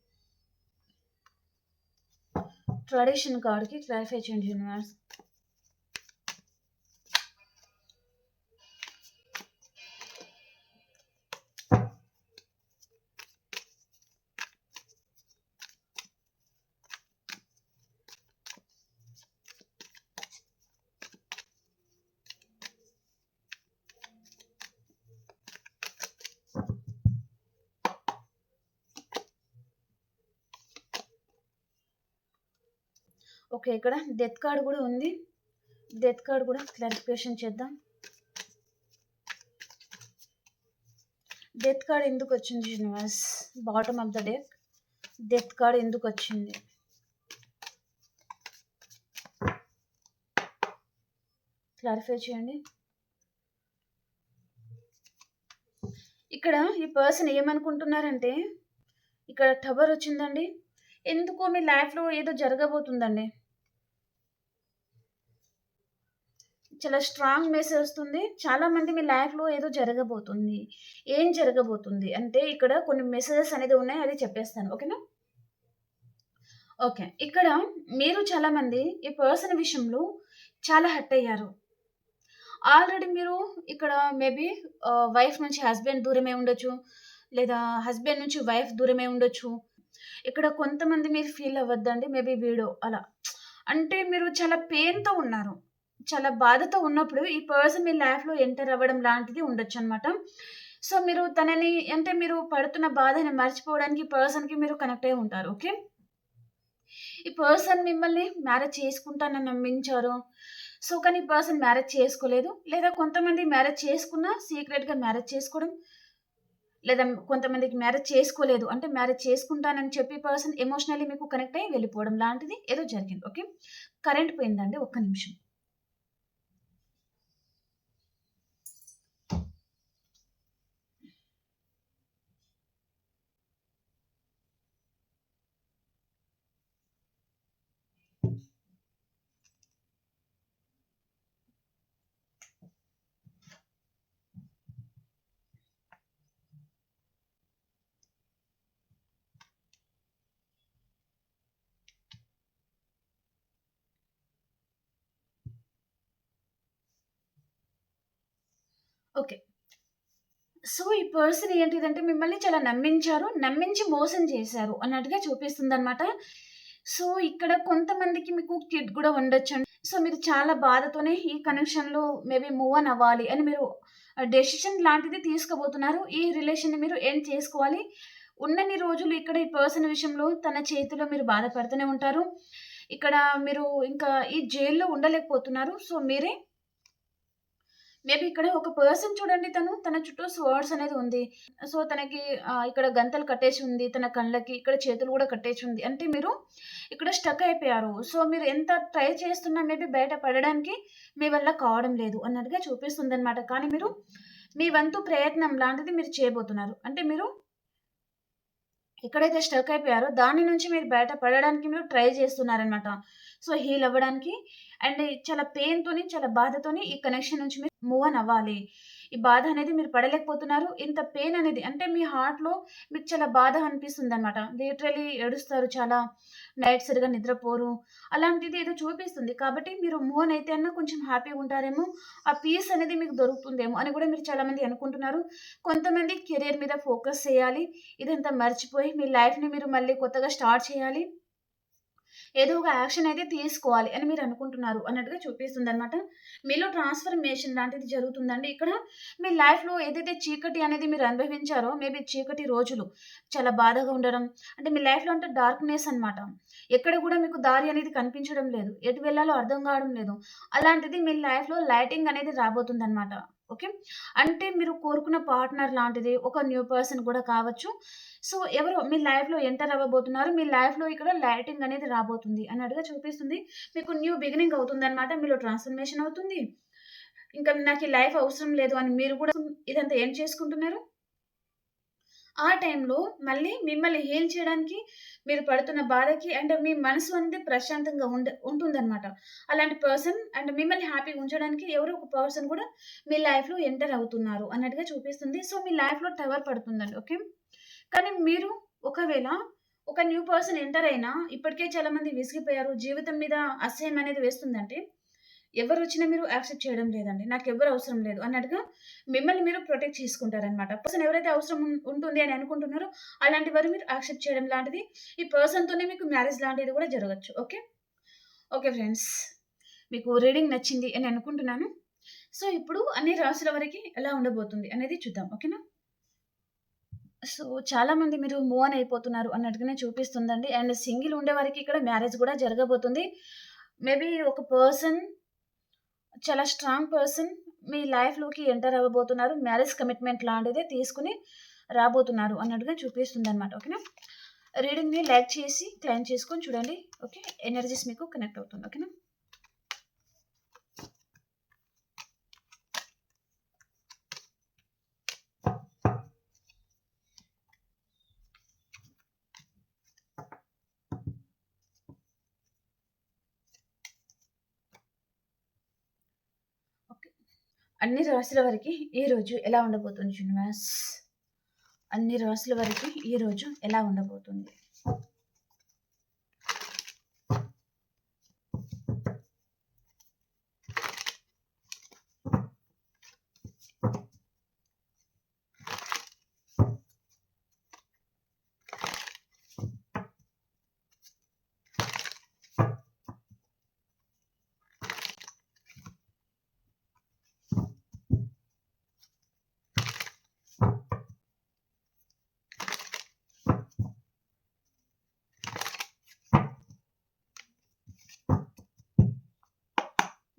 ట్రెడిషన్ కార్డ్‌కి క్లారిఫై చేయండి యూనివర్స్. ఓకే. ఇక్కడ డెత్ కార్డ్ కూడా ఉంది. డెత్ కార్డ్ కూడా క్లారిఫికేషన్ చేద్దాం. డెత్ కార్డ్ ఎందుకు వచ్చింది universe? Bottom of the deck death card ఎందుకు వచ్చింది? క్లారిఫై చేయండి. ఇక్కడ ఈ పర్సన్ ఏమనుకుంటున్నారంటే, ఇక్కడ టవర్ వచ్చిందండి. ఎందుకో మీ లైఫ్‌లో ఏదో జరగబోతుందండి. చాలా స్ట్రాంగ్ మెసేజ్ వస్తుంది. చాలామంది మీ లైఫ్‌లో ఏదో జరగబోతుంది. ఏం జరగబోతుంది అంటే ఇక్కడ కొన్ని మెసేజెస్ అనేది ఉన్నాయి. అది చెప్పేస్తాను. ఓకేనా? ఓకే. ఇక్కడ మీరు చాలామంది ఈ పర్సన్ విషయంలో చాలా హర్ట్ అయ్యారు. ఆల్రెడీ మీరు ఇక్కడ మేబీ వైఫ్ నుంచి హస్బెండ్ దూరమై ఉండొచ్చు. లేదా హస్బెండ్ నుంచి వైఫ్ దూరమై ఉండొచ్చు. ఇక్కడ కొంతమంది మీరు ఫీల్ అవ్వద్దండి. మేబీ వీడో అలా. అంటే మీరు చాలా పెయిన్‌తో ఉన్నారు. చాలా బాధతో ఉన్నప్పుడు ఈ పర్సన్ మీ లైఫ్‌లో ఎంటర్ అవ్వడం లాంటిది ఉండొచ్చనమాట. సో, మీరు తనని అంటే మీరు పడుతున్న బాధని మర్చిపోవడానికి ఈ పర్సన్‌కి మీరు కనెక్ట్ అయ్యి ఉంటారు. ఓకే. ఈ పర్సన్ మిమ్మల్ని మ్యారేజ్ చేసుకుంటానని నమ్మించారు. సో, కానీ ఈ పర్సన్ మ్యారేజ్ చేసుకోలేదు. లేదా కొంతమంది మ్యారేజ్ చేసుకున్నా సీక్రెట్‌గా మ్యారేజ్ చేసుకోవడం. లేదా కొంతమందికి మ్యారేజ్ చేసుకోలేదు. అంటే మ్యారేజ్ చేసుకుంటానని చెప్పి పర్సన్ ఎమోషనల్లీ మీకు కనెక్ట్ అయ్యి వెళ్ళిపోవడం లాంటిది ఏదో జరిగింది. ఓకే. కరెంట్ పోయిందండి. ఒక్క నిమిషం. ఓకే. సో, ఈ పర్సన్ ఏంటిదంటే మిమ్మల్ని చాలా నమ్మించారు. నమ్మించి మోసం చేశారు అన్నట్టుగా చూపిస్తుందనమాట. సో, ఇక్కడ కొంతమందికి మీకు కిడ్ గూడా ఉండొచ్చండి. సో, మీరు చాలా బాధతోనే ఈ కనెక్షన్‌లో మేబీ మూవ్ ఆన్ అవ్వాలి అని మీరు డెసిషన్ లాంటిది తీసుకోబోతున్నారు. ఈ రిలేషన్‌ని మీరు ఎండ్ చేసుకోవాలి. ఉన్నన్ని రోజులు ఇక్కడ ఈ పర్సన్ విషయంలో తన చేతిలో మీరు బాధపడుతూనే ఉంటారు. ఇక్కడ మీరు ఇంకా ఈ జైల్‌లో ఉండలేకపోతున్నారు. సో, మీరే మేబీ ఇక్కడ ఒక పర్సన్ చూడండి తన చుట్టూ స్వర్డ్స్ అనేది ఉంది. సో, తనకి ఇక్కడ గంతలు కట్టేసి ఉంది. తన కళ్ళకి, ఇక్కడ చేతులు గూడా కట్టేసి ఉంది. అంటే మీరు ఇక్కడ స్టక్ అయిపోయారు. సో, మీరు ఎంత ట్రై చేస్తున్నా మేబీ బయట పడడానికి మీ వల్ల కావడం లేదు అన్నట్టుగా చూపిస్తుందనమాట. కానీ మీరు మీ వంతు ప్రయత్నం లాంటిది మీరు చేయబోతున్నారు. అంటే మీరు ఎక్కడైతే స్టక్ అయిపోయారో దాని నుంచి మీరు బయట పడడానికి మీరు ట్రై చేస్తున్నారనమాట. సో, హీల్ అవ్వడానికి అండ్ చాలా పెయిన్‌తోని, చాలా బాధతోని ఈ కనెక్షన్ నుంచి మీరు మూవ్ ఆన్ అవ్వాలి. ఈ బాధ అనేది మీరు పడలేకపోతున్నారు. ఇంత పెయిన్ అనేది అంటే మీ హార్ట్‌లో మీకు చాలా బాధ అనిపిస్తుందనమాట. లిటరల్లీ ఏడుస్తారు చాలా. నైట్ సరిగ్గా నిద్రపోరు. అలాంటిది ఏదో చూపిస్తుంది. కాబట్టి మీరు మూవ్ ఆన్ అయితే అన్నా కొంచెం హ్యాపీగా ఉంటారేమో. ఆ పీస్ అనేది మీకు దొరుకుతుందేమో అని కూడా మీరు చాలామంది అనుకుంటున్నారు. కొంతమంది కెరియర్ మీద ఫోకస్ చేయాలి. ఇదంతా మర్చిపోయి మీ లైఫ్‌ని మీరు మళ్ళీ కొత్తగా స్టార్ట్ చేయాలి. ఏదో ఒక యాక్షన్ అయితే తీసుకోవాలి అని మీరు అనుకుంటున్నారు అన్నట్టుగా చూపిస్తుందనమాట. మీలో ట్రాన్స్‌ఫర్మేషన్ లాంటిది జరుగుతుందండి. ఇక్కడ మీ లైఫ్‌లో ఏదైతే చీకటి అనేది మీరు అనుభవించారో మేబీ చీకటి రోజులు చాలా బాధగా ఉండడం అంటే మీ లైఫ్‌లో అంటే డార్క్‌నెస్ అనమాట. ఎక్కడ కూడా మీకు దారి అనేది కనిపించడం లేదు. ఎటు వెళ్ళాలో అర్థం కావడం లేదు. అలాంటిది మీ లైఫ్‌లో లైటింగ్ అనేది రాబోతుందనమాట. ఓకే. అంటే మీరు కోరుకున్న పార్ట్నర్ లాంటిది ఒక న్యూ పర్సన్ కూడా కావచ్చు. సో, ఎవరో మీ లైఫ్‌లో ఎంటర్ అవ్వబోతున్నారు. మీ లైఫ్‌లో ఇక్కడ లైటింగ్ అనేది రాబోతుంది అన్నట్టుగా చూపిస్తుంది. మీకు న్యూ బిగినింగ్ అవుతుందనమాట. మీలో ట్రాన్స్‌ఫర్మేషన్ అవుతుంది. ఇంకా నాకు ఈ లైఫ్ అవసరం లేదు అని మీరు కూడా ఇదంతా ఏం చేసుకుంటున్నారు? ఆ టైంలో మళ్ళీ మిమ్మల్ని హీల్ చేయడానికి మీరు పడుతున్న బాధకి అండ్ మీ మనసు అనేది ప్రశాంతంగా ఉంటుందనమాట. అలాంటి పర్సన్ అండ్ మిమ్మల్ని హ్యాపీగా ఉంచడానికి ఎవరో ఒక పర్సన్ కూడా మీ లైఫ్‌లో ఎంటర్ అవుతున్నారు అన్నట్టుగా చూపిస్తుంది. సో, మీ లైఫ్‌లో టవర్ పడుతుందండి. ఓకే. కానీ మీరు ఒకవేళ ఒక న్యూ పర్సన్ ఎంటర్ అయినా ఇప్పటికే చాలామంది విసిగిపోయారు. జీవితం మీద అసహ్యం అనేది వేస్తుందంటే ఎవరొచ్చినా మీరు యాక్సెప్ట్ చేయడం లేదండి. నాకెవ్వరు అవసరం లేదు అన్నట్టుగా మిమ్మల్ని మీరు ప్రొటెక్ట్ చేసుకుంటారనమాట. పర్సన్ ఎవరైతే అవసరం ఉంటుంది అని అనుకుంటున్నారో అలాంటి వారు మీరు యాక్సెప్ట్ చేయడం లాంటిది ఈ పర్సన్‌తోనే మీకు మ్యారేజ్ లాంటిది కూడా జరగొచ్చు. ఓకే. Okay friends. మీకు రీడింగ్ నచ్చింది అని అనుకుంటున్నాను. సో, ఇప్పుడు అన్ని రాశుల వారికి ఎలా ఉండబోతుంది అనేది చూద్దాం. ఓకేనా? సో, చాలామంది మీరు మూవ్ ఆన్ అయిపోతున్నారు అన్నట్టుగానే చూపిస్తుందండి. అండ్ సింగిల్ ఉండేవారికి ఇక్కడ మ్యారేజ్ గూడా జరగబోతుంది. మేబీ ఒక పర్సన్ చాలా స్ట్రాంగ్ పర్సన్ మీ లైఫ్‌లోకి ఎంటర్ అవ్వబోతున్నారు. మ్యారేజ్ కమిట్మెంట్ లాంటిదే తీసుకొని రాబోతున్నారు అన్నట్టుగా చూపిస్తుందనమాట. ఓకేనా? రీడింగ్‌ని లైక్ చేసి క్లెయిమ్ చేసుకొని చూడండి. ఓకే. ఎనర్జీస్ మీకు కనెక్ట్ అవుతుంది. ఓకేనా? అన్ని రాశుల వారికి ఈరోజు ఎలా ఉండబోతుంది యూనివర్స్? అన్ని రాశుల వారికి ఈరోజు ఎలా ఉండబోతుంది?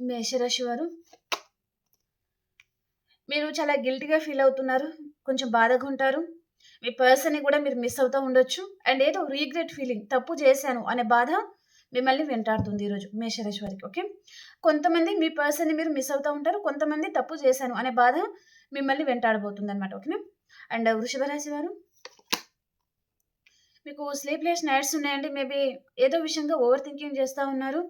మేషరాశి వారు, మీరు చాలా గిల్టీగా ఫీల్ అవుతున్నారు, కొంచెం బాధగా ఉంటారు. మీ పర్సన్ని కూడా మీరు మిస్ అవుతూ ఉండొచ్చు. అండ్ ఏదో రీగ్రెట్ ఫీలింగ్, తప్పు చేశాను అనే బాధ మిమ్మల్ని వెంటాడుతుంది ఈరోజు మేషరాశి వారికి. ఓకే, కొంతమంది మీ పర్సన్ని మీరు మిస్ అవుతూ ఉంటారు, కొంతమంది తప్పు చేశాను అనే బాధ మిమ్మల్ని వెంటాడబోతుంది అనమాట. ఓకేనా. అండ్ వృషభ రాశి వారు, మీకు స్లీప్లెస్ నైట్స్ ఉన్నాయండి. మేబీ ఏదో విషయంగా ఓవర్ థింకింగ్ చేస్తూ ఉన్నారు,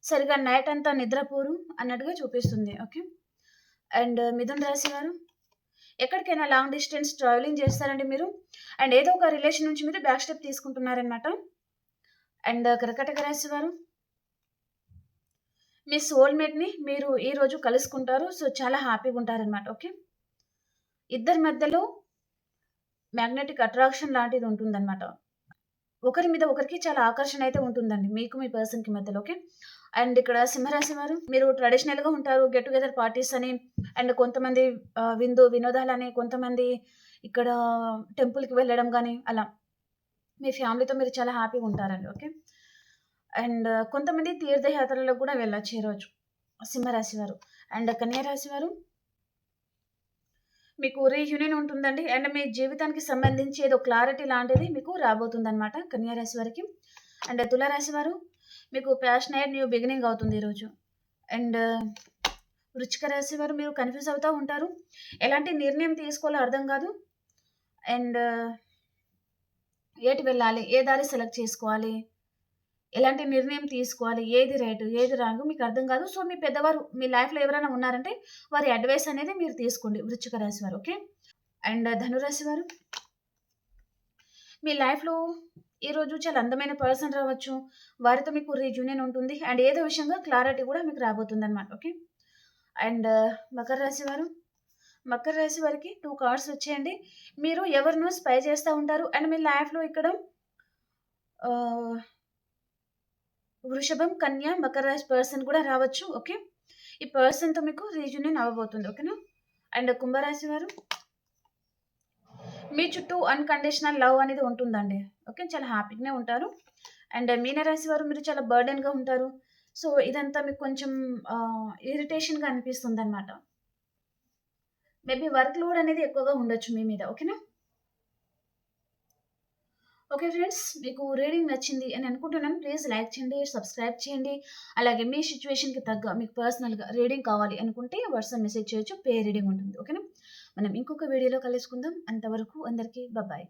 సరిగా నైట్ అంతా నిద్రపోరు అన్నట్టుగా చూపిస్తుంది. ఓకే. అండ్ మిథున్ రాశి వారు, ఎక్కడికైనా లాంగ్ డిస్టెన్స్ ట్రావెలింగ్ చేస్తారండి మీరు. అండ్ ఏదో ఒక రిలేషన్ నుంచి మీరు బ్యాక్ స్టెప్ తీసుకుంటున్నారనమాట. అండ్ కర్కాటక రాశి వారు, మీ సోల్మేట్ని మీరు ఈరోజు కలుసుకుంటారు. సో చాలా హ్యాపీగా ఉంటారనమాట. ఓకే, ఇద్దరి మధ్యలో మ్యాగ్నెటిక్ అట్రాక్షన్ లాంటిది ఉంటుందన్నమాట. ఒకరి మీద ఒకరికి చాలా ఆకర్షణ అయితే ఉంటుందండి మీకు మీ పర్సన్కి మధ్యలో. ఓకే. అండ్ ఇక్కడ సింహరాశి వారు, మీరు ట్రెడిషనల్గా ఉంటారు, గెట్ టుగెదర్ పార్టీస్ అని, అండ్ కొంతమంది వినోదాలని, కొంతమంది ఇక్కడ టెంపుల్కి వెళ్ళడం కానీ అలా మీ ఫ్యామిలీతో మీరు చాలా హ్యాపీగా ఉంటారండి. ఓకే. అండ్ కొంతమంది తీర్థయాత్రలకు కూడా వెళ్ళొచ్చు ఈరోజు సింహరాశి వారు. అండ్ కన్యారాశి వారు, మీకు రీయూనియన్ ఉంటుందండి. అండ్ మీ జీవితానికి సంబంధించి ఏదో క్లారిటీ లాంటిది మీకు రాబోతుంది అనమాట కన్యారాశి వారికి. అండ్ తులారాశి వారు, మీకు ప్యాషనేట్ న్యూ బిగినింగ్ అవుతుంది ఈరోజు. అండ్ వృశ్చిక రాశి వారు, మీరు కన్ఫ్యూజ్ అవుతూ ఉంటారు, ఎలాంటి నిర్ణయం తీసుకోవాలో అర్థం కాదు. అండ్ ఏటి వెళ్ళాలి, ఏ దారి సెలెక్ట్ చేసుకోవాలి, ఎలాంటి నిర్ణయం తీసుకోవాలి, ఏది రైట్ ఏది రాంగ్ మీకు అర్థం కాదు. సో మీ పెద్దవారు మీ లైఫ్లో ఎవరైనా ఉన్నారంటే వారి అడ్వైస్ అనేది మీరు తీసుకోండి వృశ్చిక రాశి వారు. ఓకే. అండ్ ధనురాశి వారు, మీ లైఫ్లో ఈరోజు చాలా అందమైన పర్సన్ రావచ్చు, వారితో మీకు రీయూనియన్ ఉంటుంది. అండ్ ఏదో విషయంగా క్లారిటీ కూడా మీకు రాబోతుంది అనమాట. ఓకే. అండ్ మకర రాశి వారు, మకర రాశి వారికి 2 కార్డ్స్ వచ్చేయండి. మీరు ఎవరినో స్పై చేస్తూ ఉంటారు. అండ్ మీ లైఫ్లో ఇక్కడ వృషభం, కన్య, మకర రాశి పర్సన్ కూడా రావచ్చు. ఓకే, ఈ పర్సన్తో మీకు రీయూనియన్ అవ్వబోతుంది. ఓకేనా. అండ్ కుంభరాశి వారు, మీ చుట్టూ అన్కండిషనల్ లవ్ అనేది ఉంటుందండి. ఓకే, చాలా హ్యాపీగానే ఉంటారు. అండ్ మీనరాశి వారు, మీరు చాలా బర్డెన్గా ఉంటారు. సో ఇదంతా మీకు కొంచెం ఇరిటేషన్గా అనిపిస్తుంది అనమాట. మేబీ వర్క్ లోడ్ అనేది ఎక్కువగా ఉండొచ్చు మీ మీద. ఓకేనా. ఓకే ఫ్రెండ్స్, మీకు రీడింగ్ నచ్చింది అని అనుకుంటున్నాను. ప్లీజ్ లైక్ చేయండి, సబ్స్క్రైబ్ చేయండి. అలాగే మీ సిచ్యువేషన్కి తగ్గ మీకు పర్సనల్గా రీడింగ్ కావాలి అనుకుంటే వాట్సాప్ మెసేజ్ చేయొచ్చు, పే రీడింగ్ ఉంటుంది. ఓకేనా. మనం ఇంకొక వీడియోలో కలుసుకుందాం. అంతవరకు అందరికీ బాయ్.